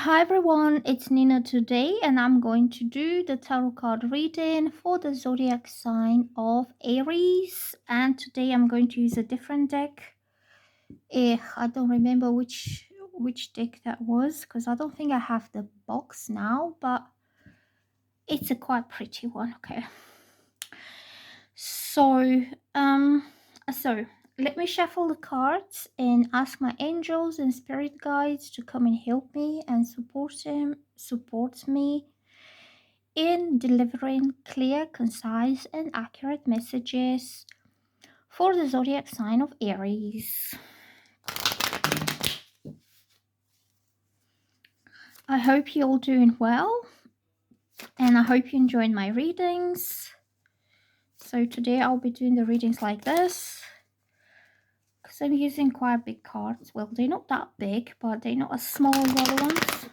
Hi everyone, it's Nina today, and I'm going to do the tarot card reading for the zodiac sign of Aries. And today I'm going to use a different deck. I don't remember which deck that was because I don't think I have the box now, but it's a quite pretty one. Okay. So, um, so let me shuffle the cards and ask my angels and spirit guides to come and help me and support me in delivering clear, concise, and accurate messages for the zodiac sign of Aries. I hope you're all doing well, and I hope you enjoyed my readings. So today I'll be doing the readings like this because I'm using quite big cards. Well, they're not that big, but they're not as small as other ones.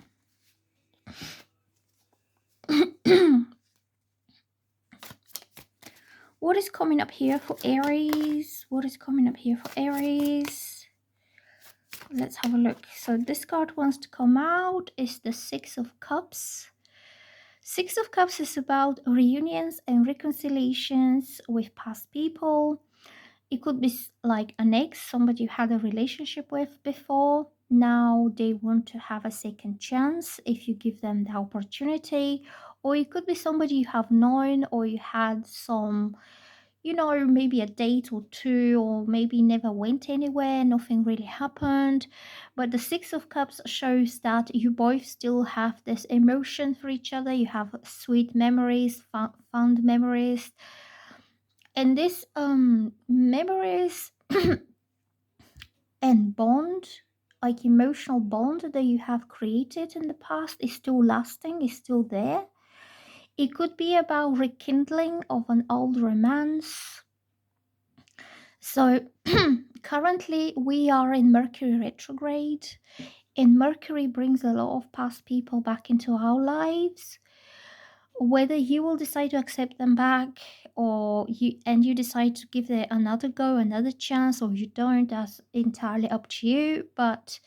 What is coming up here for Aries? What is coming up here for Aries? Let's have a look. So this card wants to come out is the Six of Cups. Six of Cups is about reunions and reconciliations with past people. It could be like an ex, somebody you had a relationship with before. Now they want to have a second chance if you give them the opportunity. Or it could be somebody you have known, or you had some, maybe a date or two, or maybe never went anywhere, nothing really happened. But the Six of Cups shows that you both still have this emotion for each other. You have sweet memories, fond memories. And this memories and bond, like emotional bond that you have created in the past, is still lasting, is still there. It could be about rekindling of an old romance. So currently we are in Mercury retrograde, and Mercury brings a lot of past people back into our lives. Whether you will decide to accept them back, or you decide to give it another go, another chance, or you don't, that's entirely up to you. But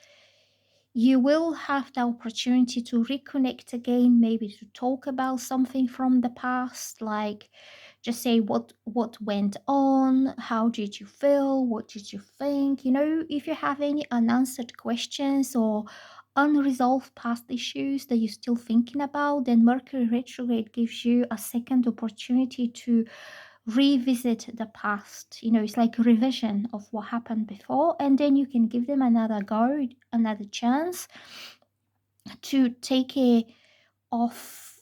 you will have the opportunity to reconnect again, maybe to talk about something from the past, like just say what went on, how did you feel, what did you think. If you have any unanswered questions or unresolved past issues that you're still thinking about, then Mercury retrograde gives you a second opportunity to revisit the past. It's like a revision of what happened before, and then you can give them another go, another chance to take it off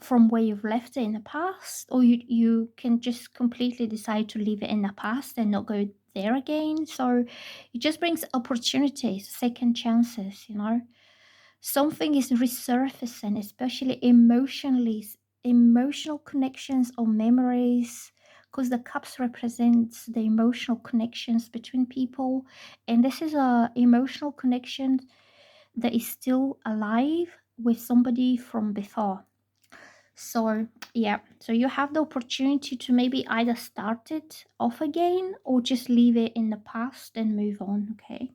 from where you've left it in the past, or you can just completely decide to leave it in the past and not go there again. So it just brings opportunities, second chances. Something is resurfacing, especially emotional connections or memories, because the cups represents the emotional connections between people, and this is a emotional connection that is still alive with somebody from before. So yeah, so you have the opportunity to maybe either start it off again or just leave it in the past and move on. Okay,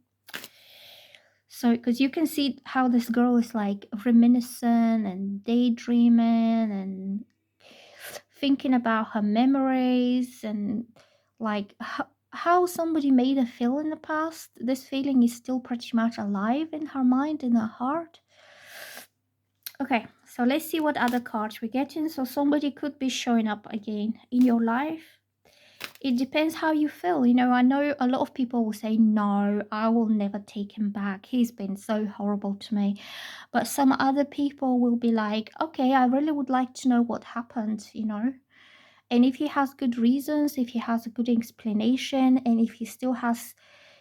so because you can see how this girl is like reminiscing and daydreaming and thinking about her memories, and like how somebody made her feel in the past. This feeling is still pretty much alive in her mind, in her heart. Okay, so let's see what other cards we're getting. So somebody could be showing up again in your life. It depends how you feel. I know a lot of people will say, no, I will never take him back. He's been so horrible to me. But some other people will be like, okay, I really would like to know what happened. And if he has good reasons, if he has a good explanation, and if he still has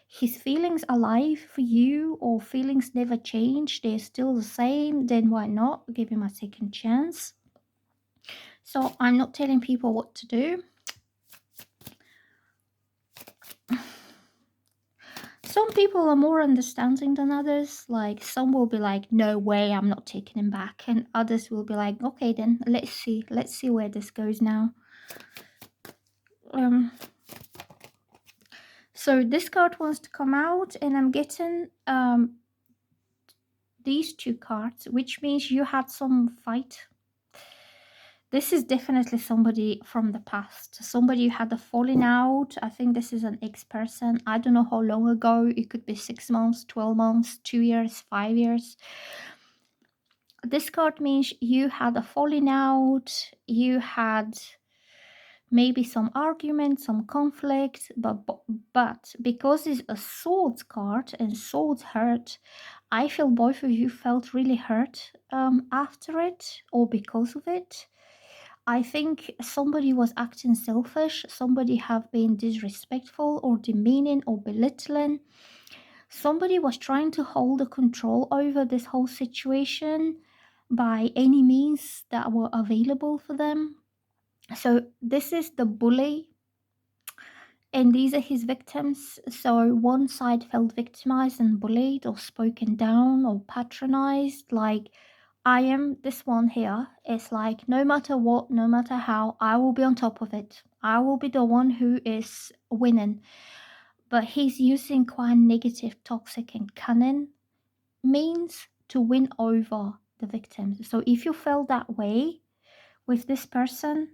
his feelings alive for you, or feelings never change, they're still the same, then why not give him a second chance? So I'm not telling people what to do. Some people are more understanding than others. Like some will be like, no way, I'm not taking him back. And others will be like, okay, then let's see where this goes now. So this card wants to come out, and I'm getting these two cards, which means you had some fight. This is definitely somebody from the past, somebody you had a falling out. I think this is an ex-person. I don't know how long ago. It could be 6 months, 12 months, 2 years, 5 years. This card means you had a falling out, you had maybe some argument, some conflict, but because it's a swords card and swords hurt, I feel both of you felt really hurt after it or because of it. I think somebody was acting selfish, somebody have been disrespectful or demeaning or belittling. Somebody was trying to hold the control over this whole situation by any means that were available for them. So this is the bully, and these are his victims. So one side felt victimized and bullied or spoken down or patronized, like, I am this one here. It's like, no matter what, no matter how, I will be on top of it. I will be the one who is winning. But he's using quite negative, toxic, and cunning means to win over the victims. So if you felt that way with this person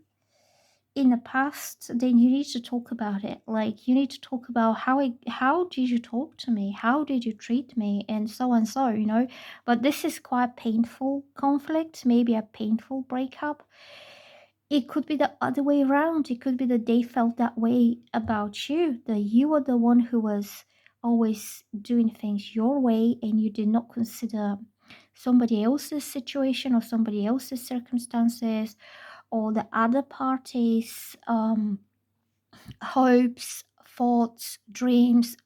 in the past, then you need to talk about it. Like, you need to talk about how did you talk to me, how did you treat me, and so and so, you know. But this is quite painful conflict, maybe a painful breakup. It could be the other way around. It could be that they felt that way about you, that you were the one who was always doing things your way and you did not consider somebody else's situation or somebody else's circumstances or the other party's hopes, thoughts, dreams,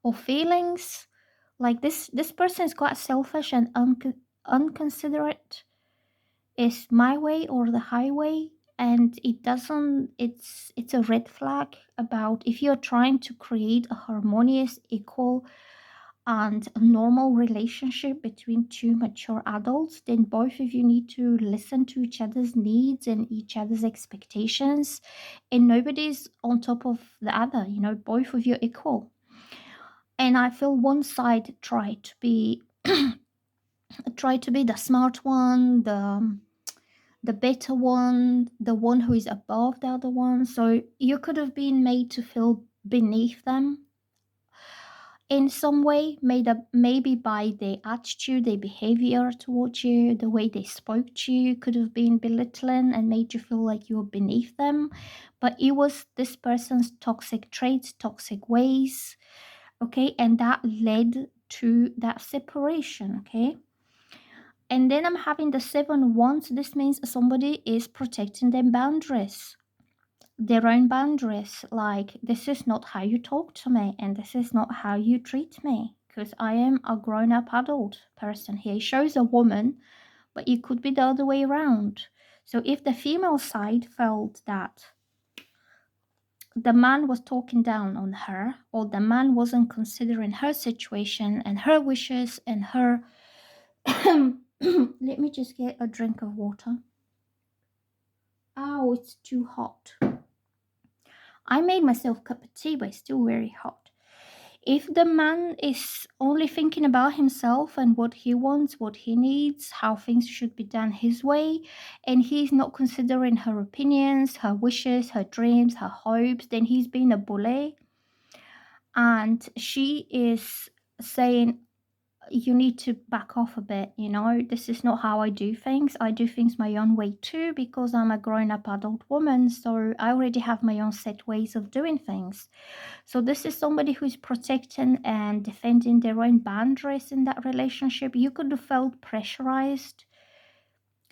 or feelings. Like this person is quite selfish and unconsiderate. Is my way or the highway, and it's a red flag about if you're trying to create a harmonious, equal, and a normal relationship between two mature adults, then both of you need to listen to each other's needs and each other's expectations, and nobody's on top of the other, you know, both of you are equal. And I feel one side tried to be the smart one, the better one, the one who is above the other one. So you could have been made to feel beneath them in some way, made up maybe by their attitude, their behavior towards you, the way they spoke to you could have been belittling and made you feel like you were beneath them. But it was this person's toxic traits, toxic ways, okay, and that led to that separation, okay. And then I'm having the 7 wands. This means somebody is protecting their boundaries, their own boundaries. Like, this is not how you talk to me, and this is not how you treat me, because I am a grown up adult person here. It shows a woman, but it could be the other way around. So if the female side felt that the man was talking down on her, or the man wasn't considering her situation and her wishes and her let me just get a drink of water. Oh, it's too hot. I made myself a cup of tea, but it's still very hot. If the man is only thinking about himself and what he wants, what he needs, how things should be done his way, and he's not considering her opinions, her wishes, her dreams, her hopes, then he's being a bully. And she is saying, you need to back off a bit, you know, this is not how I do things. I do things my own way too, because I'm a grown-up adult woman, so I already have my own set ways of doing things. So this is somebody who's protecting and defending their own boundaries in that relationship. You could have felt pressurized.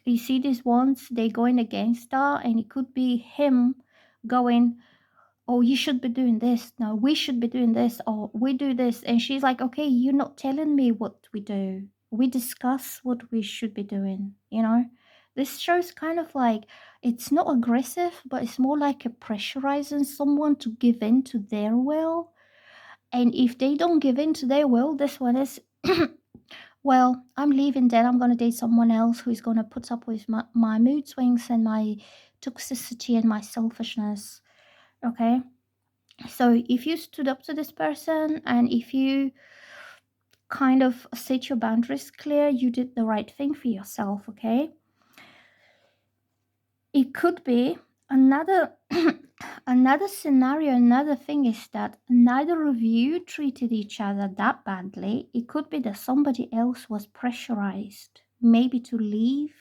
You see these ones, they going against her, and it could be him going, oh, you should be doing this. No, we should be doing this, or we do this. And she's like, okay, you're not telling me what we do. We discuss what we should be doing, you know? This shows kind of like, it's not aggressive, but it's more like a pressurizing someone to give in to their will. And if they don't give in to their will, this one is, well, I'm leaving then. I'm going to date someone else who's going to put up with my mood swings and my toxicity and my selfishness. Okay? So if you stood up to this person, and if you kind of set your boundaries clear. You did the right thing for yourself, okay? It could be another another scenario, another thing is that neither of you treated each other that badly. It could be that somebody else was pressurized, maybe to leave.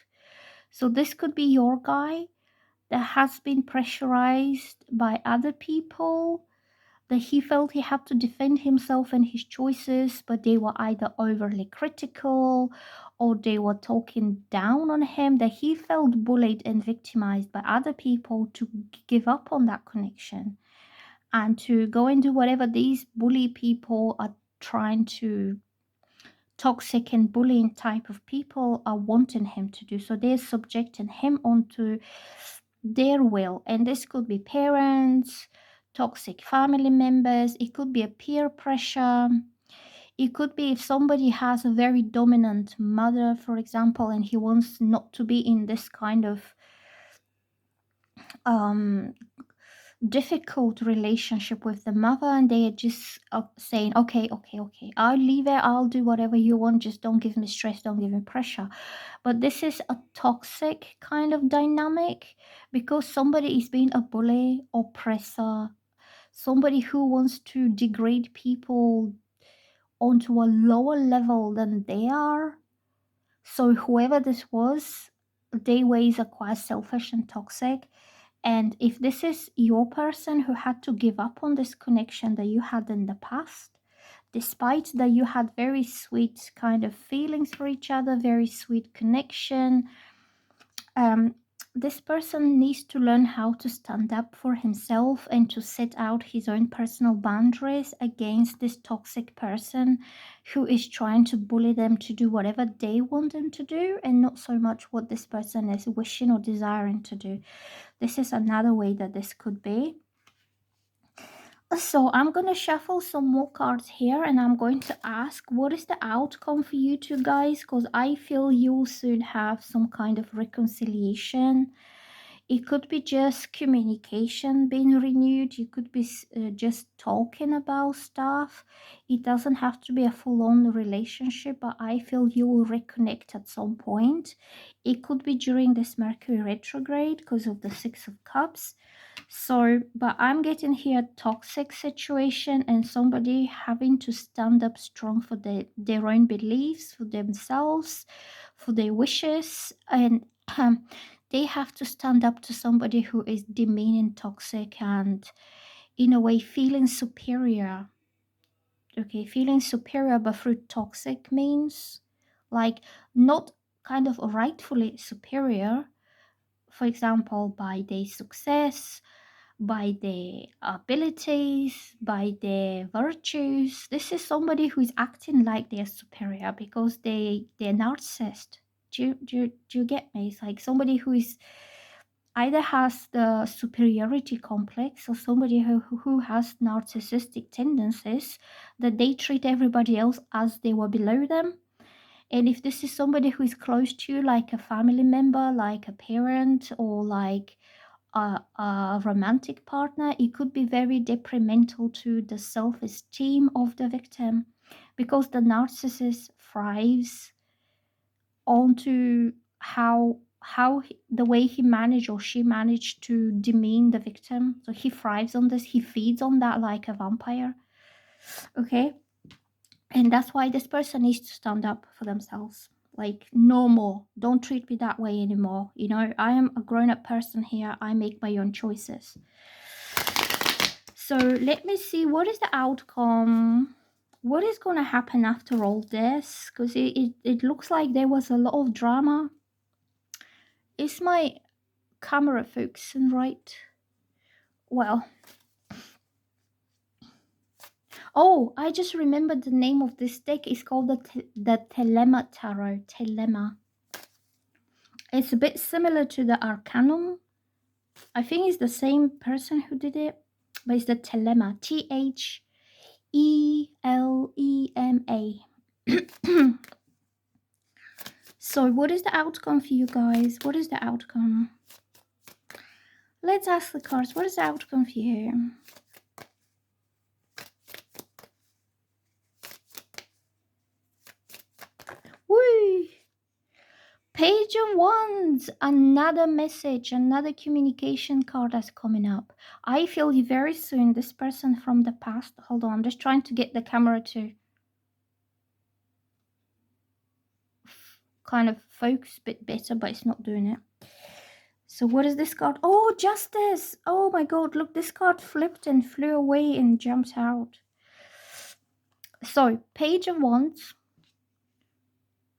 So this could be your guy that has been pressurized by other people, that he felt he had to defend himself and his choices, but they were either overly critical or they were talking down on him, that he felt bullied and victimized by other people to give up on that connection and to go and do whatever these bully people are trying to, toxic and bullying type of people are wanting him to do. So they're subjecting him onto their will. And this could be parents, toxic family members, it could be a peer pressure. It could be if somebody has a very dominant mother, for example, and he wants not to be in this kind of um, difficult relationship with the mother, and they are just saying, okay, I'll leave it, I'll do whatever you want, just don't give me stress, don't give me pressure. But this is a toxic kind of dynamic, because somebody is being a bully, oppressor, somebody who wants to degrade people onto a lower level than they are. So whoever this was, their ways are quite selfish and toxic. And if this is your person who had to give up on this connection that you had in the past, despite that you had very sweet kind of feelings for each other, very sweet connection, this person needs to learn how to stand up for himself and to set out his own personal boundaries against this toxic person who is trying to bully them to do whatever they want them to do, and not so much what this person is wishing or desiring to do. This is another way that this could be. So I'm going to shuffle some more cards here, and I'm going to ask, what is the outcome for you two guys? Because I feel you'll soon have some kind of reconciliation. It could be just communication being renewed. You could be just talking about stuff. It doesn't have to be a full-on relationship, but I feel you will reconnect at some point. It could be during this Mercury retrograde because of the Six of Cups. So, but I'm getting here a toxic situation and somebody having to stand up strong for their own beliefs, for themselves, for their wishes, and they have to stand up to somebody who is demeaning, toxic, and in a way feeling superior. Okay, feeling superior, but through toxic means, like not kind of rightfully superior, for example, by their success, by their abilities, by their virtues. This is somebody who is acting like they're superior because they're narcissist. Do you get me? It's like somebody who is either has the superiority complex, or somebody who has narcissistic tendencies, that they treat everybody else as they were below them. And if this is somebody who is close to you, like a family member, like a parent, or like a romantic partner, it could be very detrimental to the self-esteem of the victim, because the narcissist thrives onto the way he managed or she managed to demean the victim. So he thrives on this, he feeds on that like a vampire. Okay, and that's why this person needs to stand up for themselves. Like, no more, don't treat me that way anymore. You know, I am a grown-up person here, I make my own choices. So let me see, what is the outcome? What is going to happen after all this? Because it looks like there was a lot of drama. Is my camera focusing right? Well, oh, I just remembered the name of this deck. It's called the Telema Tarot. Telema. It's a bit similar to the Arcanum. I think it's the same person who did it, but it's the Telema. T-H-E-L-E-M-A. So what is the outcome for you guys? What is the outcome? Let's ask the cards. What is the outcome for you? Page of Wands, another message, another communication card that's coming up. I feel you very soon, this person from the past. Hold on, I'm just trying to get the camera to kind of focus a bit better, but it's not doing it. So what is this card? Oh, Justice. Oh my god, look, this card flipped and flew away and jumped out. So, Page of Wands.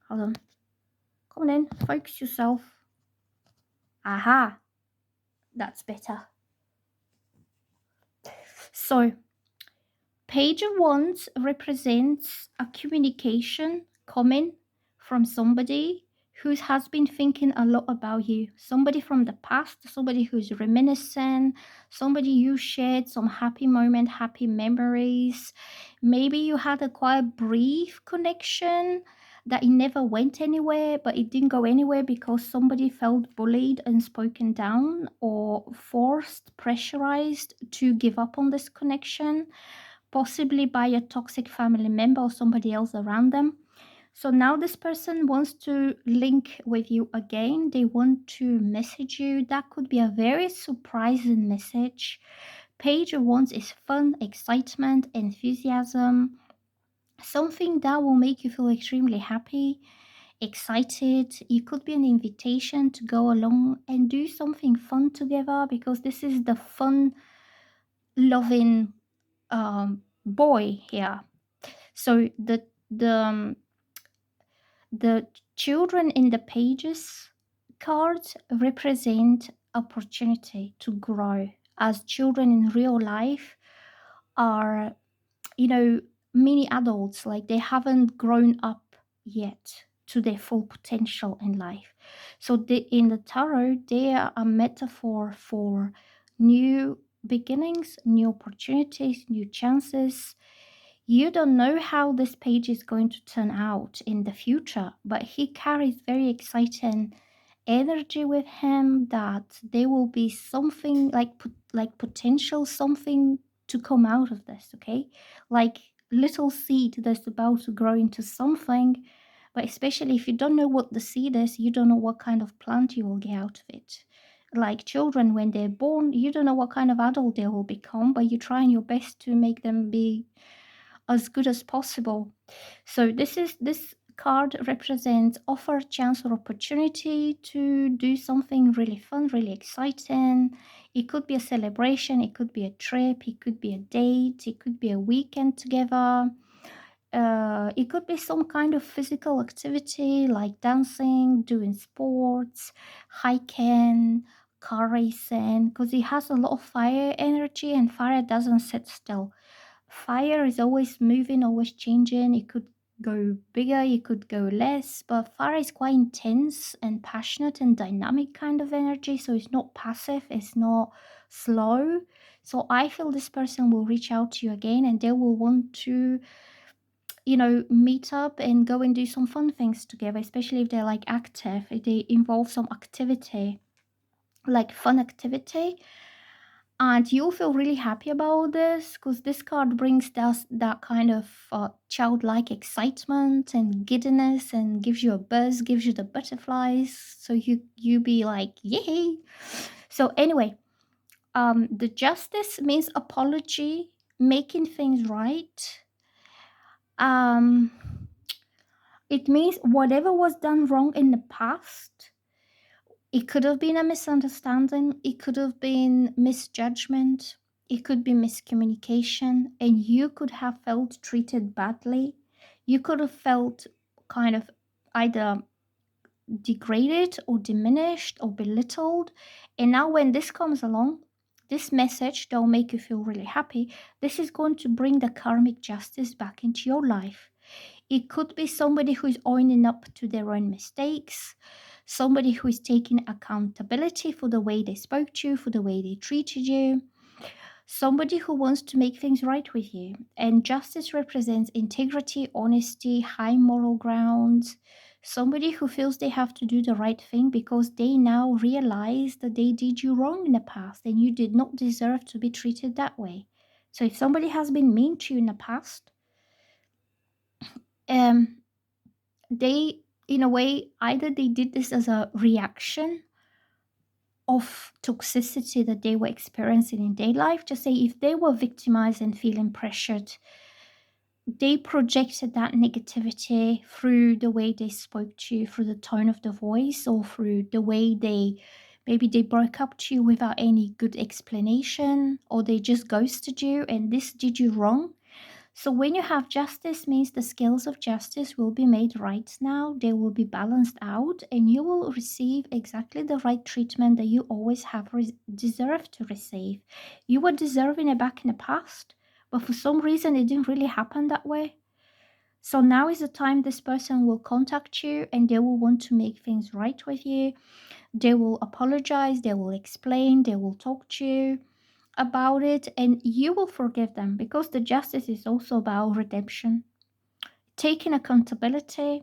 Hold on. Come on in, focus yourself. Aha, that's better. So, Page of Wands represents a communication coming from somebody who has been thinking a lot about you. Somebody from the past, somebody who's reminiscent, somebody you shared some happy moment, happy memories. Maybe you had a quite brief connection that it never went anywhere, but it didn't go anywhere because somebody felt bullied and spoken down or forced, pressurized to give up on this connection, possibly by a toxic family member or somebody else around them. So now this person wants to link with you again. They want to message you. That could be a very surprising message. Page of Wands is fun, excitement, enthusiasm, something that will make you feel extremely happy, excited. It could be an invitation to go along and do something fun together, because this is the fun loving boy here. So the children in the pages cards represent opportunity to grow, as children in real life are, mini adults, like they haven't grown up yet to their full potential in life. So in the tarot, they are a metaphor for new beginnings, new opportunities, new chances. You don't know how this page is going to turn out in the future, but he carries very exciting energy with him, that there will be something like potential, something to come out of this, okay? Like little seed that's about to grow into something. But especially if you don't know what the seed is, you don't know what kind of plant you will get out of it. Like children, when they're born, you don't know what kind of adult they will become, but you're trying your best to make them be as good as possible. So this card represents offer, chance, or opportunity to do something really fun, really exciting. It could be a celebration, it could be a trip, it could be a date, it could be a weekend together. It could be some kind of physical activity like dancing, doing sports, hiking, car racing, because it has a lot of fire energy, and fire doesn't sit still. Fire is always moving, always changing. It could go bigger, it could go less, but fire is quite intense and passionate and dynamic kind of energy. So it's not passive, it's not slow. So I feel this person will reach out to you again, and they will want to, meet up and go and do some fun things together, especially if they're like active, if they involve some activity, like fun activity. And you'll feel really happy about this, because this card brings that kind of childlike excitement and giddiness, and gives you a buzz, gives you the butterflies. So you be like, yay. So anyway, the justice means apology, making things right. um it means whatever was done wrong in the past, it could have been a misunderstanding, it could have been misjudgment, it could be miscommunication, and you could have felt treated badly. You could have felt kind of either degraded or diminished or belittled. And now, when this comes along, this message that will make you feel really happy, this is going to bring the karmic justice back into your life. It could be somebody who is owning up to their own mistakes, somebody who is taking accountability for the way they spoke to you, for the way they treated you, somebody who wants to make things right with you. And justice represents integrity, honesty, high moral grounds, somebody who feels they have to do the right thing because they now realize that they did you wrong in the past and you did not deserve to be treated that way. So if somebody has been mean to you in the past, um they in a way, either they did this as a reaction of toxicity that they were experiencing in their life. Just say if they were victimized and feeling pressured, they projected that negativity through the way they spoke to you, through the tone of the voice, or through the way they broke up to you without any good explanation, or they just ghosted you and this did you wrong. So when you have justice, means the scales of justice will be made right now. They will be balanced out, and you will receive exactly the right treatment that you always have deserved to receive. You were deserving it back in the past, but for some reason it didn't really happen that way. So now is the time this person will contact you and they will want to make things right with you. They will apologize, they will explain, they will talk to you about it, and you will forgive them, because the justice is also about redemption, taking accountability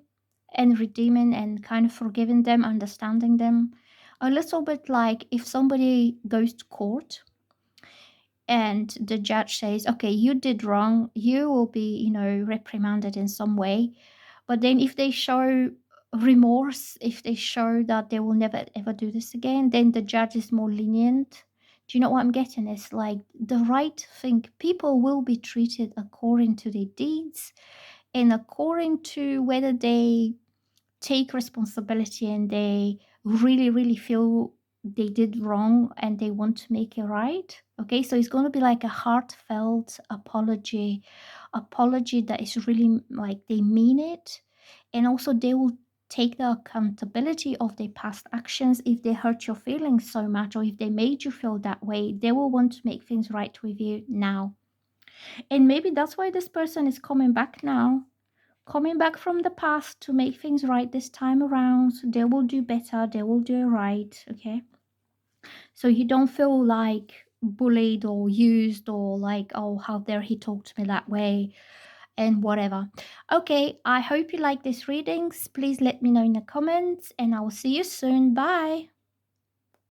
and redeeming and kind of forgiving them, understanding them. A little bit like if somebody goes to court and the judge says, okay, you did wrong, you will be, reprimanded in some way. But then if they show remorse, if they show that they will never ever do this again, then the judge is more lenient. Do you know what I'm getting? It's like the right thing. People will be treated according to their deeds and according to whether they take responsibility and they really, really feel they did wrong and they want to make it right. Okay, so it's going to be like a heartfelt apology that is really like they mean it. And also, they will take the accountability of their past actions. If they hurt your feelings so much or if they made you feel that way, they will want to make things right with you now. And maybe that's why this person is coming back now, coming back from the past to make things right this time around. So they will do better, they will do it right. Okay, so you don't feel like bullied or used or like, oh, how dare he talk to me that way and whatever. Okay, I hope you like these readings. Please let me know in the comments and I will see you soon. Bye.